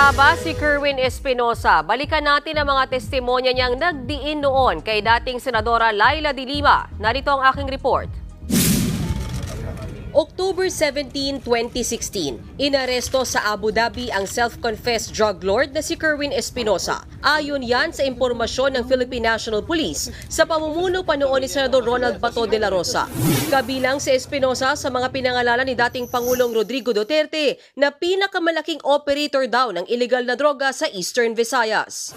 nga ba si Kerwin Espinosa? Balikan natin ang mga testimonya niyang nagdiin noon kay dating Senadora Laila de Lima. Narito ang aking report. October 17, 2016, inaresto sa Abu Dhabi ang self-confessed drug lord na si Kerwin Espinosa. Ayon yan sa impormasyon ng Philippine National Police sa pamumuno pa noon ni Senador Ronald Bato de la Rosa. Kabilang si Espinosa sa mga pinangalanan ni dating Pangulong Rodrigo Duterte na pinakamalaking operator daw ng illegal na droga sa Eastern Visayas.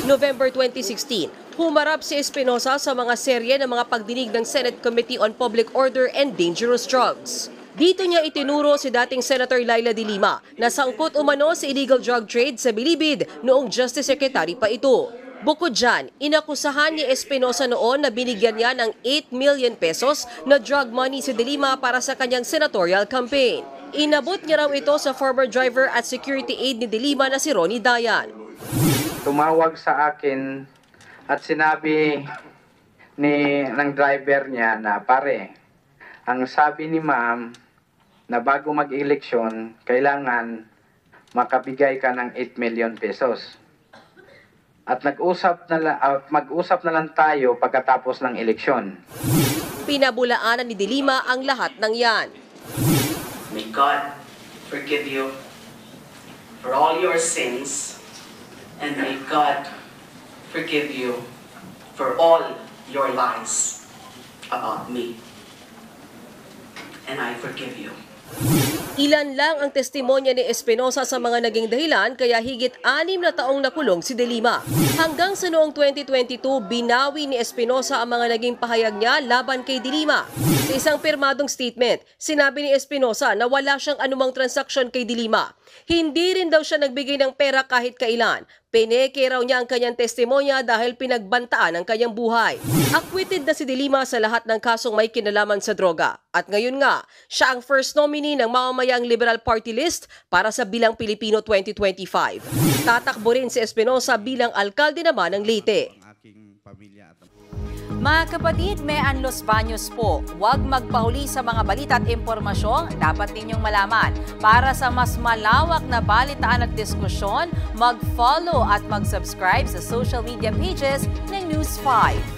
November 2016, humarap si Espinosa sa mga serye ng mga pagdinig ng Senate Committee on Public Order and Dangerous Drugs. Dito niya itinuro si dating Senator Laila de Lima na sangkot umano sa illegal drug trade sa Bilibid noong Justice Secretary pa ito. Bukod dyan, inakusahan ni Espinosa noon na binigyan niya ng 8 million pesos na drug money si de Lima para sa kanyang senatorial campaign. Inabot niya raw ito sa former driver at security aide ni de Lima na si Ronnie Dayan. Tumawag sa akin at sinabi ng driver niya na, pare, ang sabi ni ma'am na bago mag-eleksyon, kailangan makabigay ka ng 8 million pesos. At mag-usap na lang tayo pagkatapos ng eleksyon. Pinabulaanan ni de Lima ang lahat ng yan. May God forgive you for all your sins, and may God forgive you for all your lies about me. And I forgive you. Ilan lang ang testimonya ni Espinosa sa mga naging dahilan kaya higit 6 na taong nakulong si de Lima. Hanggang sa noong 2022, binawi ni Espinosa ang mga naging pahayag niya laban kay de Lima. Sa isang pirmadong statement, sinabi ni Espinosa na wala siyang anumang transaksyon kay de Lima. Hindi rin daw siya nagbigay ng pera kahit kailan. Pineke raw niya ang kanyang testimonya dahil pinagbantaan ang kanyang buhay. Acquitted na si de Lima sa lahat ng kasong may kinalaman sa droga. At ngayon nga, siya ang first nominee ng mamamayang Liberal Party List para sa Bilang Pilipino 2025. Tatakbo rin si Espinosa bilang alkalde naman ng Leyte. Mga kapatid, Mean Los Baños po. Huwag magpahuli sa mga balita at impormasyong dapat ninyong malaman. Para sa mas malawak na balitaan at diskusyon, mag-follow at mag-subscribe sa social media pages ng News 5.